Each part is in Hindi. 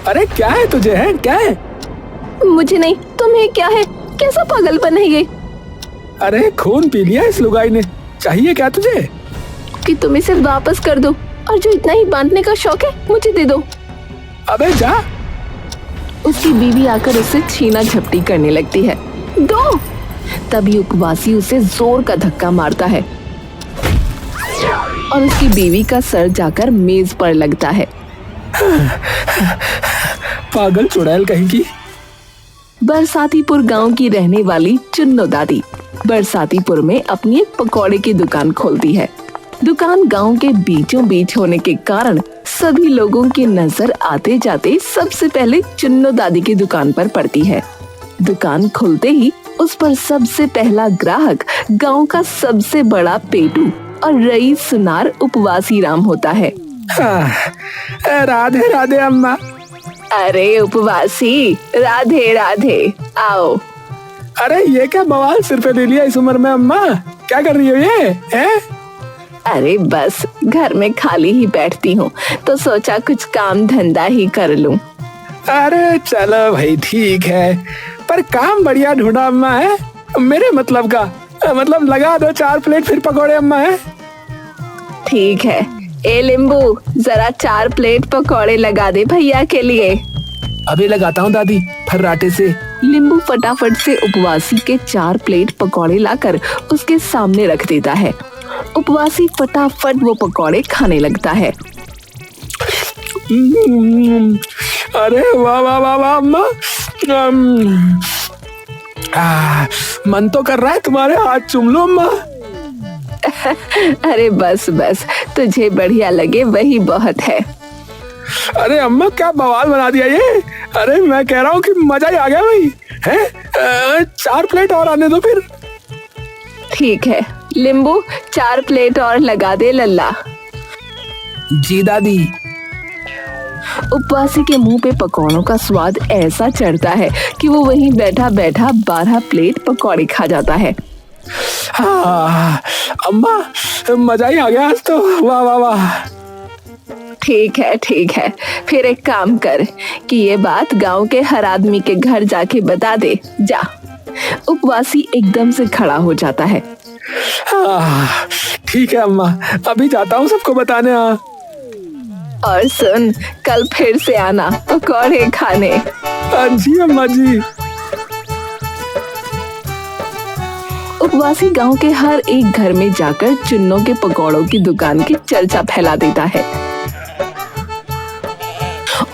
अरे क्या है तुझे, है क्या है? मुझे नहीं, तुम्हें क्या है? कैसा पागलपन है ये? अरे खून पी लिया इस लुगाई ने, चाहिए क्या तुझे? कि तुम इसे वापस कर दो, और जो इतना ही बांटने का शौक है मुझे दे दो। अबे जा। उसकी बीवी आकर उससे छीना झपटी करने लगती है। दो। तभी उपवासी उसे जोर का धक्का मारता है और उसकी बीवी का सर जाकर मेज पर लगता है। पागल चुड़ैल कहीं की। बरसातीपुर गांव की रहने वाली चुन्नो दादी बरसातीपुर में अपनी एक पकौड़े की दुकान खोलती है। दुकान गांव के बीचों बीच होने के कारण सभी लोगों की नजर आते जाते सबसे पहले चुन्नो दादी की दुकान पर पड़ती है। दुकान खुलते ही उस पर सबसे पहला ग्राहक गांव का सबसे बड़ा पेटू और रईस सुनार उपवासी राम होता है। राधे राधे अम्मा। अरे उपवासी, राधे राधे, आओ। अरे ये क्या बवाल सिर पे ले लिया इस उम्र में अम्मा, क्या कर रही हो ये है? अरे बस घर में खाली ही बैठती हूँ तो सोचा कुछ काम धंधा ही कर लूं। अरे चलो भाई ठीक है, पर काम बढ़िया ढूंढा अम्मा है, मेरे मतलब का, मतलब लगा दो 4 प्लेट फिर पकौड़े अम्मा है। ठीक है, ए लिंबू जरा 4 प्लेट पकौड़े लगा दे भैया के लिए। अभी लगाता हूँ दादी फर्राटे से। लिंबू फटाफट से उपवासी के 4 प्लेट पकौड़े लाकर उसके सामने रख देता है। उपवासी फटाफट वो पकौड़े खाने लगता है। अरे वाह वाह वाह वाह अम्मा, मन तो कर रहा है तुम्हारे हाथ चूम लो अम्मा। अरे बस बस, तुझे बढ़िया लगे वही बहुत है। अरे अम्मा क्या बवाल बना दिया ये। अरे मैं कह रहा हूँ कि मजा ही आ गया भाई, है 4 प्लेट और आने दो फिर। ठीक है लिंबू, 4 प्लेट और लगा दे लल्ला। जी दादी। उपवासी के मुंह पे पकौड़ों का स्वाद ऐसा चढ़ता है कि वो वहीं बैठा बैठा 12 प्लेट पकौड़े खा जाता है। हाँ अम्मा मजा ही आ गया आज तो, वाह वाह वाह। ठीक है, फिर एक काम कर कि ये बात गांव के हर आदमी के घर जाके बता दे, जा। उपवासी एकदम से खड़ा हो जाता है। ठीक है अम्मा, अभी जाता हूँ सबको बताने। और सुन, कल फिर से आना पकौड़े खाने। जी अम्मा जी। उपवासी गांव के हर एक घर में जाकर चुन्नों के पकौड़ों की दुकान की चर्चा फैला देता है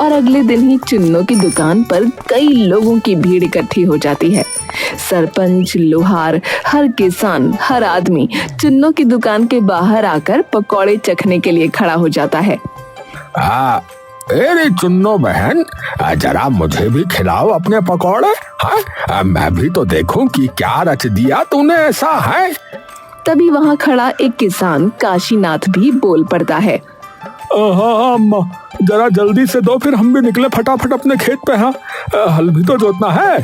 और अगले दिन ही चुन्नों की दुकान पर कई लोगों की भीड़ इकट्ठी हो जाती है। सरपंच, लोहार, हर किसान, हर आदमी चुन्नों की दुकान के बाहर आकर पकौड़े चखने के लिए खड़ा हो जाता है। अरे चुन्नो बहन, जरा मुझे भी खिलाओ अपने पकौड़े। हाँ मैं भी तो देखूं कि क्या रच दिया तूने ऐसा है। तभी वहाँ खड़ा एक किसान काशीनाथ भी बोल पड़ता है। हाँ अम्मा, जरा जल्दी से दो, फिर हम भी निकले फटाफट अपने खेत पे। हाँ हल भी तो जोतना है।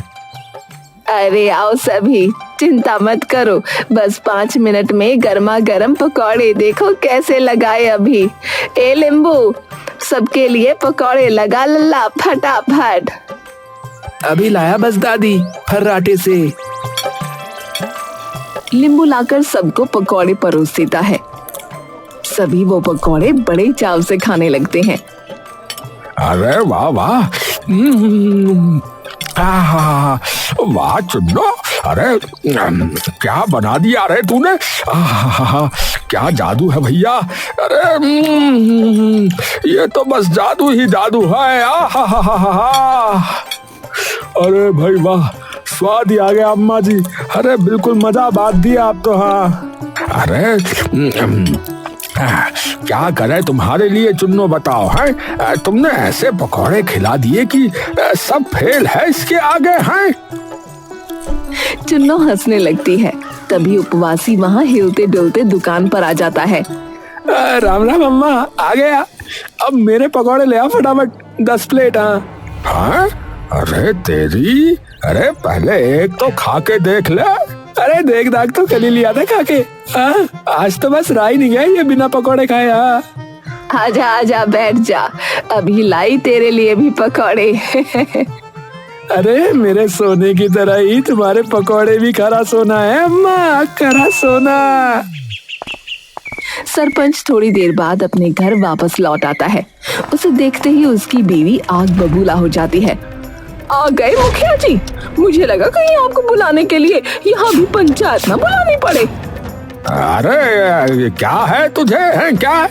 अरे आओ सभी, चिंता मत करो, बस 5 मिनट में गर्मा गर्म पकौड़े देखो कैसे लगाए अभी। ए लिंबू, सबके लिए पकौड़े लगा लल्ला फटाफट। अभी लाया बस दादी फर्राटे से। लिंबू लाकर सबको पकौड़े परोस देता है। सभी वो पकौड़े बड़े चाव से खाने लगते हैं। अरे वाह वाह, वाह चुन्नो, अरे क्या बना दिया रे तूने। क्या जादू है भैया। अरे ये तो बस जादू ही जादू है। अरे भाई वाह, स्वाद ही आ गया अम्मा जी। अरे बिल्कुल मजा बात दिया आप तो। हाँ अरे क्या करे तुम्हारे लिए चुन्नो, बताओ है। तुमने ऐसे पकौड़े खिला दिए कि सब फेल है इसके आगे हैं। चुन्नो हंसने लगती है। तभी उपवासी वहाँ हिलते डुलते दुकान पर आ जाता है। राम राम अम्मा, आ गया। अब मेरे पकौड़े ले आ फटाफट 10 प्लेट। हाँ अरे तेरी, अरे पहले एक तो खा के देख ले। अरे देख दाग तो कल ही लिया था खा के। आज तो बस राही नहीं गया ये बिना पकौड़े खाए। आजा आजा बैठ जा, अभी लाई तेरे लिए भी पकौड़े। अरे मेरे सोने की तरह ही तुम्हारे पकौड़े भी खरा सोना है अम्मा, खरा सोना। सरपंच थोड़ी देर बाद अपने घर वापस लौट आता है। उसे देखते ही उसकी बीवी आग बबूला हो जाती है। आ गए मुखिया जी, मुझे लगा कहीं आपको बुलाने के लिए यहाँ भी पंचायत ना बुलानी पड़े। अरे क्या है तुझे, है क्या?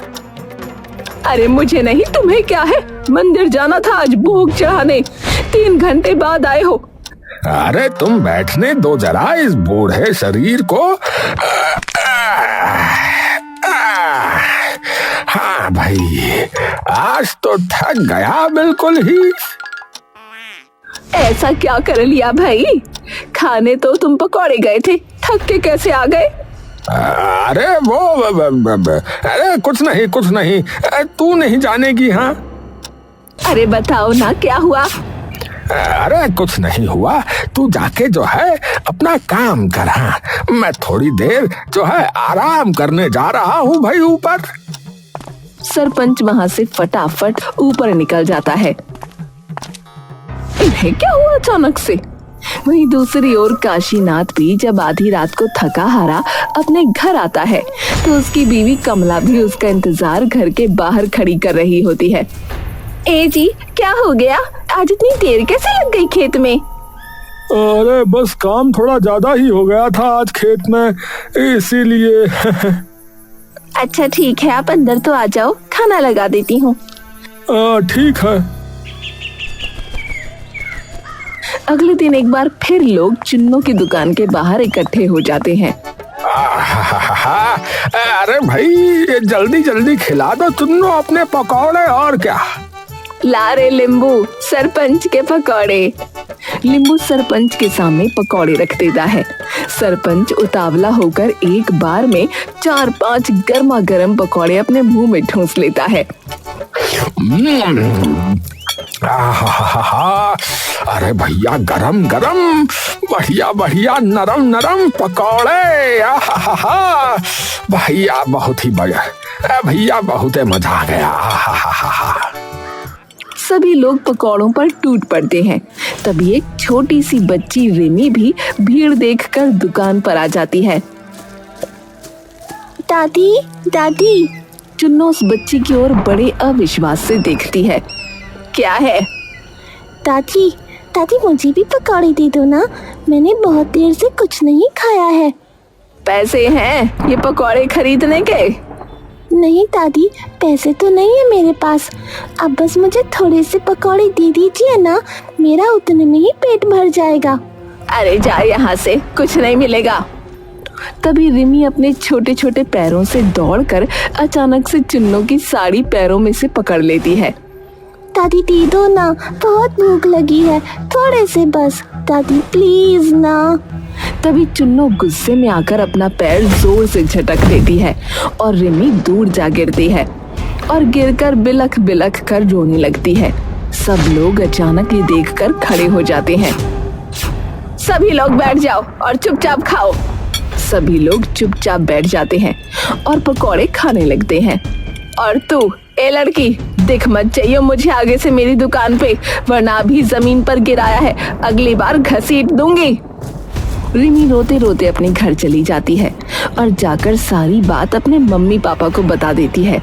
अरे मुझे नहीं, तुम्हें क्या है? मंदिर जाना था आज भोग चढ़ाने, 3 घंटे बाद आए हो। अरे तुम बैठने दो जरा इस बूढ़े शरीर को। हाँ भाई, आज तो थक गया बिल्कुल ही। ऐसा क्या कर लिया भाई? खाने तो तुम पकौड़े गए थे, थक के कैसे आ गए? अरे वो अरे कुछ नहीं, तू नहीं जानेगी। हाँ अरे बताओ ना क्या हुआ? अरे कुछ नहीं हुआ, तू जाके जो है अपना काम कर। हाँ, मैं थोड़ी देर जो है आराम करने जा रहा हूँ भाई ऊपर। सरपंच वहाँ से फटाफट ऊपर निकल जाता है। इन्हें क्या हुआ अचानक से? वहीं दूसरी ओर काशीनाथ भी जब आधी रात को थका हारा अपने घर आता है तो उसकी बीवी कमला भी उसका इंतजार घर के बाहर खड़ी कर रही होती है। ए जी, क्या हो गया? आज इतनी देर कैसे लग गई खेत में? अरे बस काम थोड़ा ज्यादा ही हो गया था आज खेत में, इसीलिए। अच्छा ठीक है, आप अंदर तो आ जाओ, खाना लगा देती हूँ। ठीक है। अगले दिन एक बार फिर लोग चुन्नों की दुकान के बाहर इकट्ठे हो जाते हैं। अरे भाई जल्दी जल्दी खिला दो चुन्नू अपने पकौड़े, और क्या। ला रे लिंबू, सरपंच के पकौड़े। लिंबू सरपंच के सामने पकौड़े रख देता है। सरपंच उतावला होकर एक बार में 4-5 गर्मा गर्म पकौड़े अपने मुंह में ठूंस लेता है। अरे भैया गरम गरम, बढ़िया बढ़िया, नरम नरम पकौड़े। भैया बहुत ही बढ़िया, भैया बहुत मजा आ गया। सभी लोग पकौड़ों पर टूट पड़ते हैं। तभी एक छोटी सी बच्ची रिमी भी भीड़ देखकर दुकान पर आ जाती है। दादी दादी, चुन्नू उस बच्ची की ओर बड़े अविश्वास से देखती है। क्या है? दादी दादी, मुझे भी पकौड़े दे दो ना, मैंने बहुत देर से कुछ नहीं खाया है। पैसे हैं ये पकौड़े खरीदने के? नहीं दादी, पैसे तो नहीं है मेरे पास, अब बस मुझे थोड़े से पकौड़े दे दीजिए ना, मेरा उतने में ही पेट भर जाएगा। अरे जा यहाँ से, कुछ नहीं मिलेगा। तभी रिमी अपने छोटे छोटे पैरों से दौड़कर अचानक से चुन्नू की साड़ी पैरों में से पकड़ लेती है। दादी दे दो ना, बहुत भूख लगी है, थोड़े से बस, दादी प्लीज ना। तभी चुन्नू गुस्से में आकर अपना पैर जोर से झटक देती है और रिमी दूर जा गिरती है और गिरकर बिलख बिलख कर रोने लगती है। सब लोग अचानक ये देखकर खड़े हो जाते हैं। सभी लोग बैठ जाओ और चुपचाप खाओ। सभी लोग चुपचाप बैठ जाते हैं और पकौड़े खाने लगते हैं। और तू ए लड़की, दिख मत चाहिए मुझे आगे से मेरी दुकान पे, वरना अभी जमीन पर गिराया है, अगली बार घसीट दूंगी। रिमी रोते रोते अपने घर चली जाती है और जाकर सारी बात अपने मम्मी पापा को बता देती है।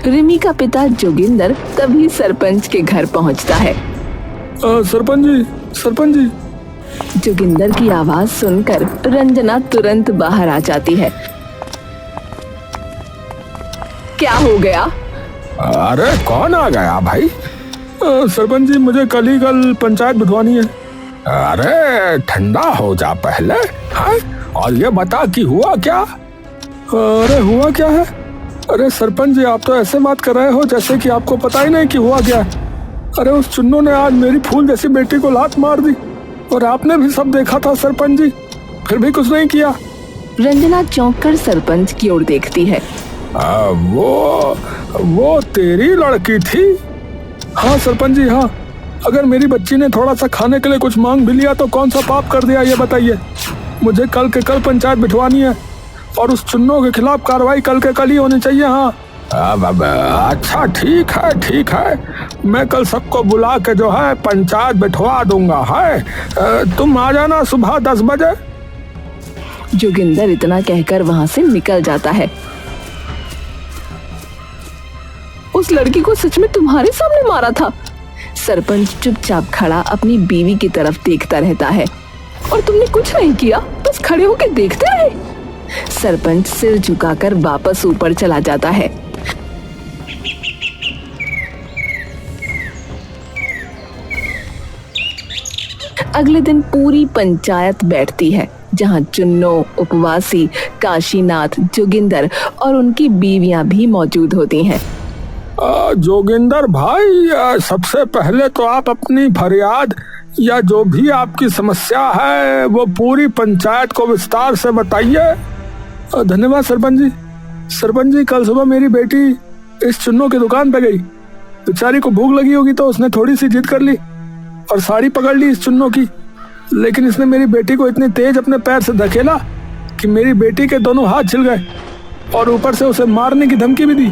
रिमी का पिता जोगिंदर तभी सरपंच के घर पहुंचता है। सरपंच जी। जोगिंदर की आवाज सुनकर रंजना तुरंत बाहर आ जाती है। क्या हो गया? अरे कौन आ गया भाई? सरपंच जी, मुझे कल पंचायत बिठवानी है। अरे ठंडा हो जा पहले, हाँ? और ये बता कि हुआ क्या? अरे हुआ क्या है? अरे सरपंच जी, आप तो ऐसे बात कर रहे हो जैसे कि आपको पता ही नहीं कि हुआ क्या है। अरे उस चुन्नू ने आज मेरी फूल जैसी बेटी को लात मार दी और आपने भी सब देखा था सरपंच जी, फिर भी कुछ नहीं किया। रंजना चौंक कर सरपंच की ओर देखती है। वो तेरी लड़की थी? हाँ सरपंच जी, हाँ। अगर मेरी बच्ची ने थोड़ा सा खाने के लिए कुछ मांग भी लिया तो कौन सा पाप कर दिया ये बताइए। मुझे कल के कल पंचायत बिठवानी है और उस चुन्नों के खिलाफ कार्रवाई कल के कल ही होनी चाहिए। हाँ अब अच्छा ठीक है, मैं कल सबको बुला के जो है पंचायत बिठवा दूंगा। है तुम आ जाना सुबह 10 बजे। जोगिंदर इतना कहकर वहां से निकल जाता है। उस लड़की को सच में तुम्हारे सामने मारा था? सरपंच चुपचाप खड़ा अपनी बीवी की तरफ देखता रहता है। और तुमने कुछ नहीं किया, बस खड़े होकर देखते रहे? सरपंच सिर झुकाकर वापस ऊपर चला जाता है। अगले दिन पूरी पंचायत बैठती है, जहां चुन्नो, उपवासी, काशीनाथ, जोगिंदर और उनकी बीवियां भी मौजूद होती हैं। जोगिंदर भाई, सबसे पहले तो आप अपनी फरियाद या जो भी आपकी समस्या है वो पूरी पंचायत को विस्तार से बताइए। धन्यवाद सरपंच जी। सरपंच जी, कल सुबह मेरी बेटी इस चुन्नो की दुकान पे गई। बेचारी को भूख लगी होगी तो उसने थोड़ी सी जिद कर ली और साड़ी पकड़ ली इस चुन्नो की, लेकिन इसने मेरी बेटी को इतनी तेज अपने पैर से धकेला कि मेरी बेटी के दोनों हाथ छिल गए और ऊपर से उसे मारने की धमकी भी दी।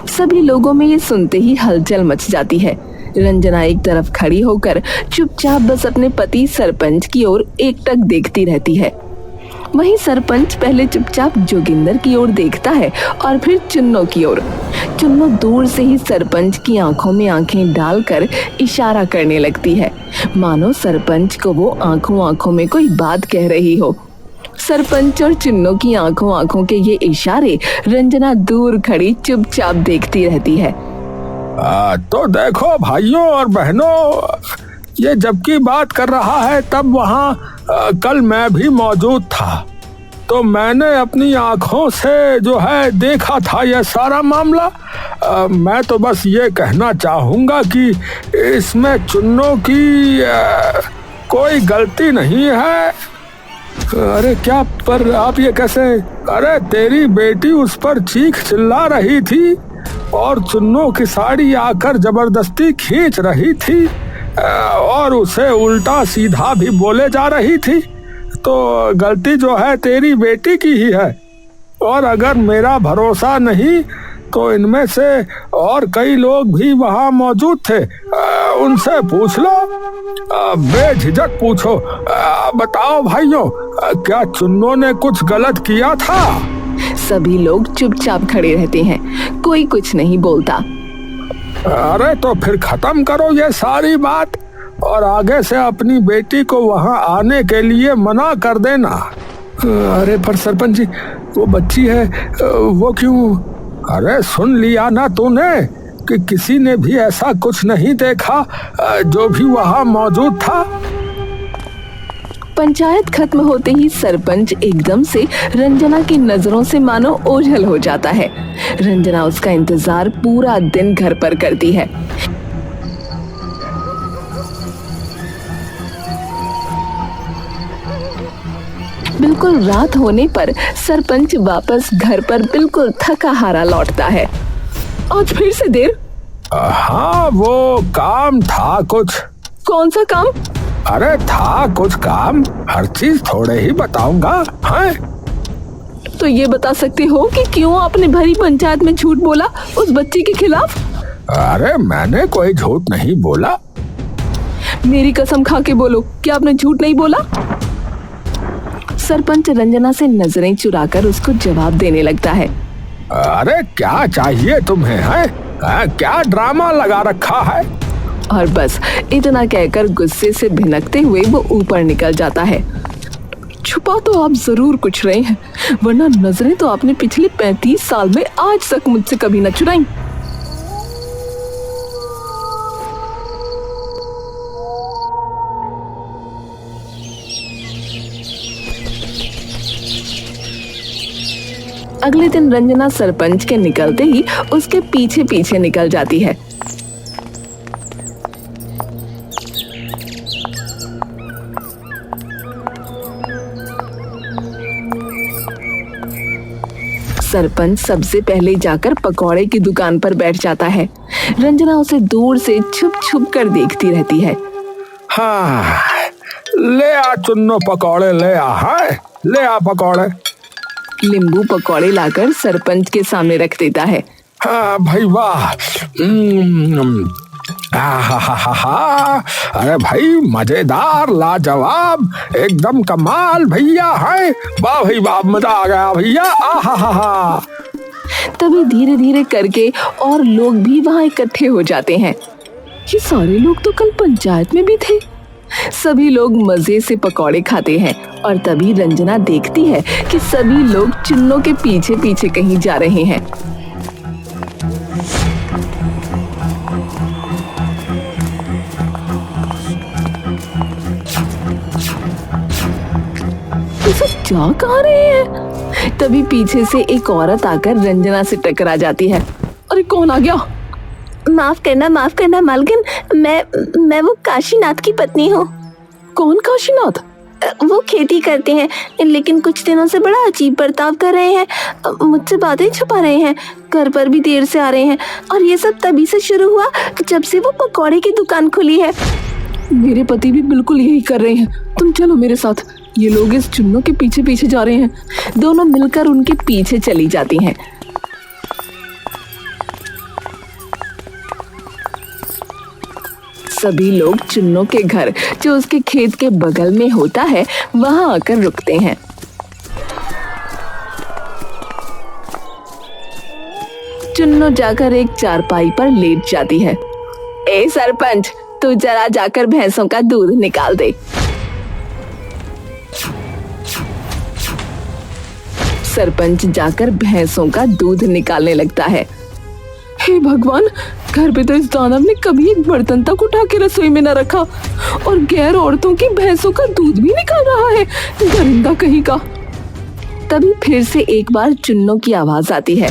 सभी लोगों में ये सुनते ही हलचल मच जाती है। रंजना एक तरफ खड़ी होकर चुपचाप बस अपने पति सरपंच की ओर एकटक देखती रहती है। वहीं सरपंच पहले चुपचाप जोगिंदर की ओर देखता है और फिर चुन्नो की ओर। चुन्नो दूर से ही सरपंच की आंखों में आंखें डालकर इशारा करने लगती है, मानो सरपंच को वो आंखों आंखों में कोई बात कह रही हो। सरपंच और चुन्नो की आंखों के ये इशारे रंजना दूर खड़ी चुपचाप देखती रहती है। तो देखो भाइयों और बहनों, ये जबकि बात कर रहा है तब वहाँ कल मैं भी मौजूद था, तो मैंने अपनी आंखों से जो है देखा था यह सारा मामला। मैं तो बस ये कहना चाहूँगा कि इसमें चुन्नो की कोई गलती नहीं है। अरे क्या, पर आप ये कैसे? अरे तेरी बेटी उस पर चीख चिल्ला रही थी और चुन्नो की साड़ी आकर जबरदस्ती खींच रही थी और उसे उल्टा सीधा भी बोले जा रही थी, तो गलती जो है तेरी बेटी की ही है। और अगर मेरा भरोसा नहीं तो इनमें से और कई लोग भी वहाँ मौजूद थे, उनसे पूछ लो, बेझिझक पूछो। बताओ भाइयों, क्या चुन्नो ने कुछ गलत किया था? सभी लोग चुपचाप खड़े रहते हैं, कोई कुछ नहीं बोलता। अरे तो फिर खत्म करो ये सारी बात और आगे से अपनी बेटी को वहाँ आने के लिए मना कर देना। अरे पर सरपंच जी, वो बच्ची है, वो क्यों? अरे सुन लिया ना तूने कि किसी ने भी ऐसा कुछ नहीं देखा जो भी वहाँ मौजूद था। पंचायत खत्म होते ही सरपंच एकदम से रंजना की नजरों से मानो ओझल हो जाता है। रंजना उसका इंतजार पूरा दिन घर पर करती है। बिल्कुल रात होने पर सरपंच वापस घर पर बिल्कुल थका हारा लौटता है। आज फिर से देर? हाँ, वो काम था कुछ। कौन सा काम? अरे था कुछ काम, हर चीज थोड़े ही बताऊंगा। हाँ? तो ये बता सकते हो कि क्यों आपने भरी पंचायत में झूठ बोला उस बच्ची के खिलाफ? अरे मैंने कोई झूठ नहीं बोला। मेरी कसम खा के बोलो कि आपने झूठ नहीं बोला। सरपंच रंजना से नजरें चुराकर उसको जवाब देने लगता है। अरे क्या चाहिए तुम्हें? है क्या ड्रामा लगा रखा है? और बस इतना कहकर गुस्से से भिनकते हुए वो ऊपर निकल जाता है। छुपा तो आप जरूर कुछ रहे हैं, वरना नजरें तो आपने पिछले 35 साल में आज तक मुझसे कभी न चुराई। अगले दिन रंजना सरपंच के निकलते ही उसके पीछे पीछे निकल जाती है। सरपंच सबसे पहले जाकर पकौड़े की दुकान पर बैठ जाता है। रंजना उसे दूर से छुप छुप कर देखती रहती है। हाँ, ले आ चुन्नो पकौड़े, ले आ। हाँ, ले आ पकौड़े। नींबू पकौड़े लाकर सरपंच के सामने रख देता है। हाँ भाई वाह। आहाहाहा, अरे भाई मजेदार, लाजवाब, एकदम कमाल भैया है। वाह भाई वाह, मजा आ गया भैया। आहाहाहा। तभी धीरे धीरे करके और लोग भी वहाँ इकट्ठे हो जाते हैं। ये सारे लोग तो कल पंचायत में भी थे। सभी लोग मजे से पकौड़े खाते हैं और तभी रंजना देखती है कि सभी लोग चुन्नों के पीछे पीछे कहीं जा रहे हैं। ये सब जा कहाँ रहे हैं? तभी पीछे से एक औरत आकर रंजना से टकरा जाती है। अरे कौन आ गया? माफ करना मालकिन, मैं वो काशीनाथ की पत्नी हूँ। कौन काशीनाथ? वो खेती करते हैं, लेकिन कुछ दिनों से बड़ा अजीब बर्ताव कर रहे हैं। मुझसे बातें छुपा रहे हैं, घर पर भी देर से आ रहे हैं, और ये सब तभी से शुरू हुआ जब से वो पकौड़े की दुकान खुली है। मेरे पति भी बिल्कुल यही कर रहे हैं। तुम चलो मेरे साथ। ये लोग इस चुन्नों के पीछे पीछे जा रहे हैं। दोनों मिलकर उनके पीछे चली जाती हैं। सभी लोग चुन्नों के घर, जो उसके खेत के बगल में होता है, वहां आकर रुकते हैं। चुन्नो जाकर एक चारपाई पर लेट जाती है। ए सरपंच, तू जरा जाकर भैंसों का दूध निकाल दे। सरपंच जाकर भैंसों का दूध निकालने लगता है। हे भगवान, घर पे तो इस दानव ने कभी एक बर्तन तक उठा के रसोई में न रखा, और गैर औरतों की भैंसों का दूध भी निकाल रहा है, दरिंदा कहीं का। तभी फिर से एक बार चुन्नों की आवाज आती है।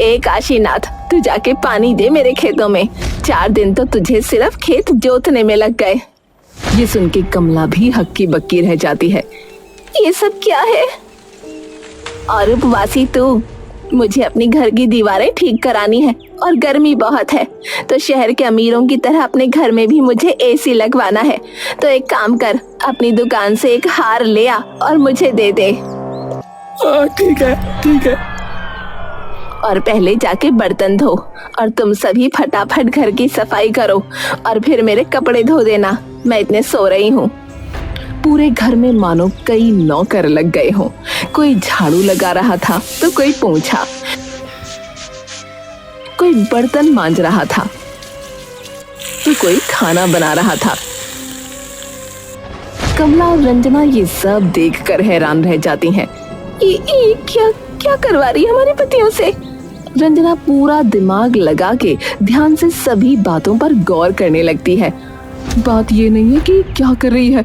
ए काशीनाथ, तू जाके पानी दे मेरे खेतों में। 4 दिन तो तुझे सिर्फ खेत जोतने में लग गए। ये सुन के कमला भी हक्की बक्की रह जाती है। ये सब क्या है? और उपवासी तू, मुझे अपनी घर की दीवारें ठीक करानी है और गर्मी बहुत है, तो शहर के अमीरों की तरह अपने घर में भी मुझे एसी लगवाना है। तो एक काम कर, अपनी दुकान से एक हार ले आ और मुझे दे दे। ठीक है। और पहले जाके बर्तन धो, और तुम सभी फटाफट घर की सफाई करो, और फिर मेरे कपड़े धो देना, मैं इतने सो रही हूँ। पूरे घर में मानो कई नौकर लग गए हों। कोई झाड़ू लगा रहा था तो कोई पोंछा, कोई बर्तन मांज रहा था तो कोई खाना बना रहा था। कमला और रंजना ये सब देखकर हैरान रह जाती हैं। ये क्या करवा रही है हमारे पतियों से? रंजना पूरा दिमाग लगा के ध्यान से सभी बातों पर गौर करने लगती है। बात ये नहीं है कि क्या कर रही है,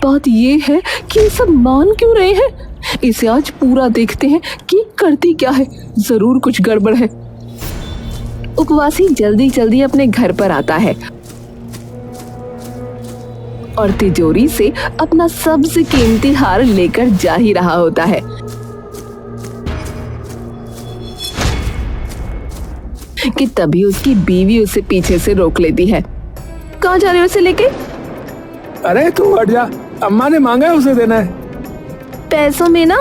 बात ये है कि ये सब मान क्यों रहे हैं। इसे आज पूरा देखते हैं कि करती क्या है, जरूर कुछ गड़बड़ है। उपवासी जल्दी जल्दी अपने घर पर आता है और तिजोरी से अपना सबसे कीमती हार लेकर जा ही रहा होता है कि तभी उसकी बीवी उसे पीछे से रोक लेती है। कहाँ जा रहे हो उसे लेके? अरे तू हट जा, अम्मा ने मांगा है, उसे देना है। पैसों में ना।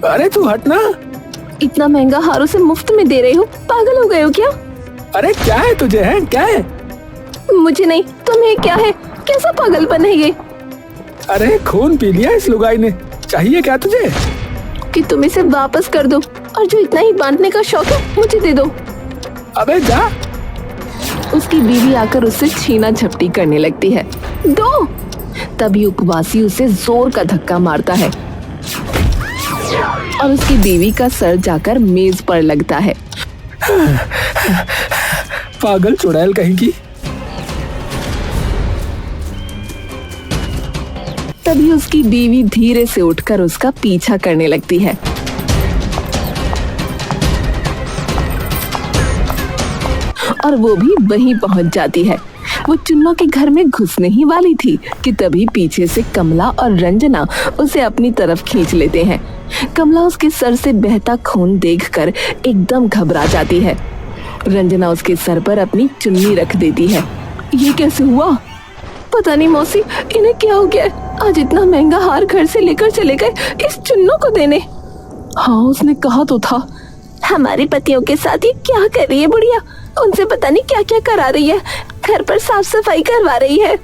अरे तू हट ना। इतना महंगा हार उसे मुफ्त में दे रहे हो, पागल हो गए हो क्या? अरे क्या है तुझे, है क्या है? मुझे नहीं, तुम्हें क्या है? कैसा पागलपन है ये? अरे खून पी लिया इस लुगाई ने, चाहिए क्या तुझे? कि तुम इसे वापस कर दो, और जो इतना ही बांटने का शौक है मुझे दे दो। अबे जा। उसकी बीवी आकर उससे छीना झपटी करने लगती है। दो। तभी उपवासी उसे जोर का धक्का मारता है और उसकी बीवी का सर जाकर मेज पर लगता है। पागल चुड़ैल कहीं की। तभी उसकी बीवी धीरे से उठकर उसका पीछा करने लगती है। और वो भी वहीं पहुंच जाती है। वो चुन्नों के घर में घुसने ही वाली थी कि तभी पीछे से कमला और रंजना उसे अपनी तरफ खींच लेते हैं। कमला उसके सर से बहता खून देखकर एकदम घबरा जाती है। रंजना उसके सर पर अपनी चुन्नी रख देती है। ये कैसे हुआ? पता नहीं मौसी, इन्हें क्या हो गया? आज इतना महंगा हार घर से लेकर चले गए इस चुन्नों को देने। हाँ, उसने कहा तो था। हमारे पतियों के साथ ये क्या कर रही है बुढ़िया? उनसे पता नहीं क्या क्या करा रही है, घर पर साफ सफाई करवा रही है।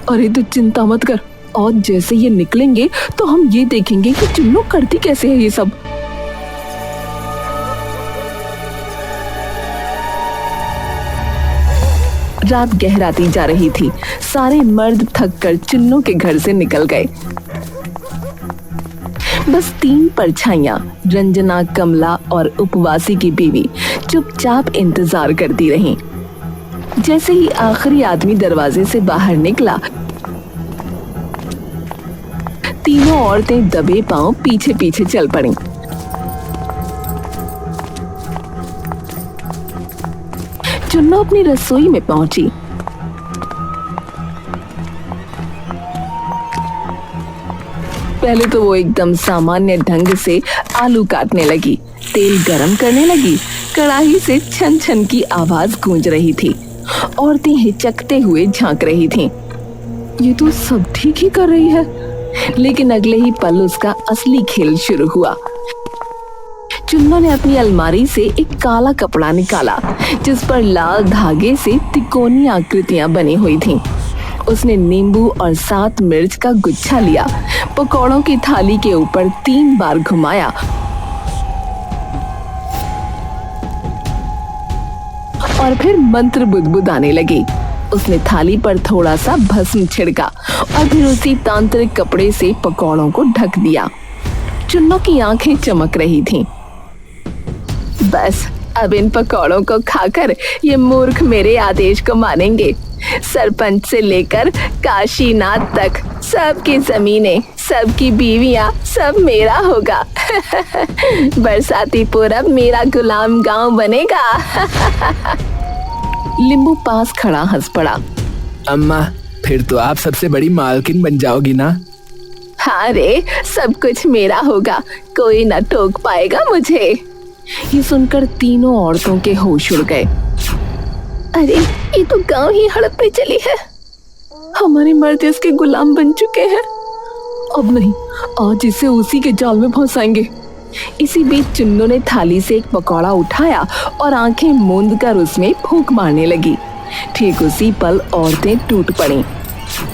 अरे तू चिंता मत कर, और जैसे ये निकलेंगे तो हम ये देखेंगे कि चुन्नू करती कैसे है ये सब। रात गहराती जा रही थी। सारे मर्द थक कर चुन्नू के घर से निकल गए। बस 3 परछाइयां, रंजना, कमला और उपवासी की बीवी चुपचाप इंतजार करती रहीं। जैसे ही आखिरी आदमी दरवाजे से बाहर निकला, तीनों औरतें दबे पांव पीछे पीछे चल पड़ीं। चुन्नू अपनी रसोई में पहुंची। पहले तो वो एकदम सामान्य ढंग से आलू काटने लगी, तेल गरम करने लगी। कढ़ाई से छन छन की आवाज गूंज रही थी। औरतें हिचकते हुए झांक रही थीं। ये तो सब ठीक ही कर रही है, लेकिन अगले ही पल उसका असली खेल शुरू हुआ। चुन्नू ने अपनी अलमारी से एक काला कपड़ा निकाला, जिस पर लाल धागे से तिकोनी आकृतियां बनी हुई थीं। उसने नींबू और 7 मिर्च का गुच्छा लिया, पकौड़ों की थाली के ऊपर 3 बार घुमाया और फिर मंत्र बुदबुदाने लगी। उसने थाली पर थोड़ा सा भस्म छिड़का और फिर उसी तांत्रिक कपड़े से पकौड़ों को ढक दिया। चुन्नू की आंखें चमक रही थीं। बस अब इन पकौड़ों को खाकर ये मूर्ख मेरे आदेश को मानेंगे। सरपंच से लेकर काशीनाथ तक सबकी जमीनें, सबकी बीवियां, सब मेरा होगा। बरसातीपुर अब मेरा गुलाम गांव बनेगा। लिंबू पास खड़ा हंस पड़ा। अम्मा, फिर तो आप सबसे बड़ी मालकिन बन जाओगी ना? हाँ रे, सब कुछ मेरा होगा, कोई न टोक पाएगा मुझे। ये सुनकर तीनों औरतों के होश उड़ गए। अरे ये तो गांव ही हड़प पे चली है। हमारे मर्द इसके गुलाम बन चुके हैं। अब नहीं, आज इसे उसी के जाल में फंसाएंगे। इसी बीच चुन्नू ने थाली से एक पकौड़ा उठाया और आंखें मूंद कर उसमें फूंक मारने लगी। ठीक उसी पल औरतें टूट पड़ीं।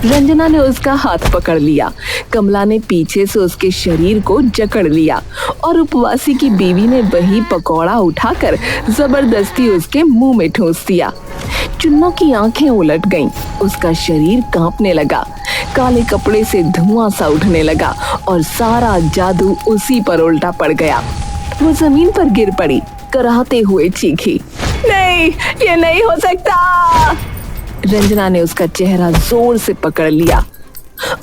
रंजना ने उसका हाथ पकड़ लिया, कमला ने पीछे से उसके शरीर को जकड़ लिया और उपवासी की बीवी ने वही पकौड़ा उठाकर जबरदस्ती उसके मुंह में ठूंस दिया। चुन्नू की आंखें उलट गईं, उसका शरीर कांपने लगा, काले कपड़े से धुआं सा उठने लगा और सारा जादू उसी पर उल्टा पड़ गया। वो जमीन पर गिर पड़ी, कराहते हुए चीखी, नहीं, ये नहीं हो सकता। रंजना ने उसका चेहरा जोर से पकड़ लिया।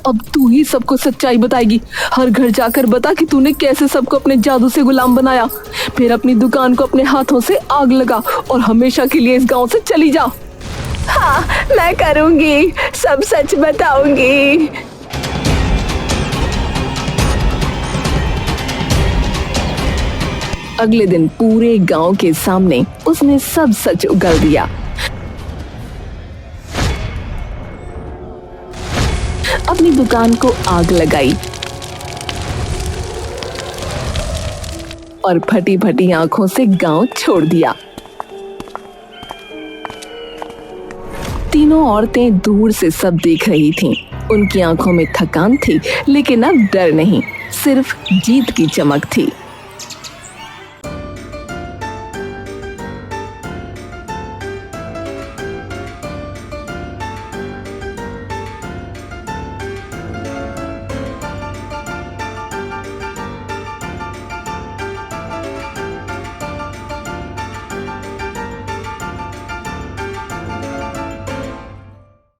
अब तू ही सबको सच्चाई बताएगी। हर घर जाकर बता कि तूने कैसे सबको अपने जादू से गुलाम बनाया। फिर अपनी दुकान को अपने हाथों से आग लगा और हमेशा के लिए इस गांव से चली जा। हाँ, मैं करूंगी, सब सच बताऊंगी। अगले दिन पूरे गांव के सामने उसने सब सच उगल दिया। अपनी दुकान को आग लगाई और फटी फटी आंखों से गांव छोड़ दिया। तीनों औरतें दूर से सब देख रही थीं। उनकी आंखों में थकान थी, लेकिन अब डर नहीं, सिर्फ जीत की चमक थी।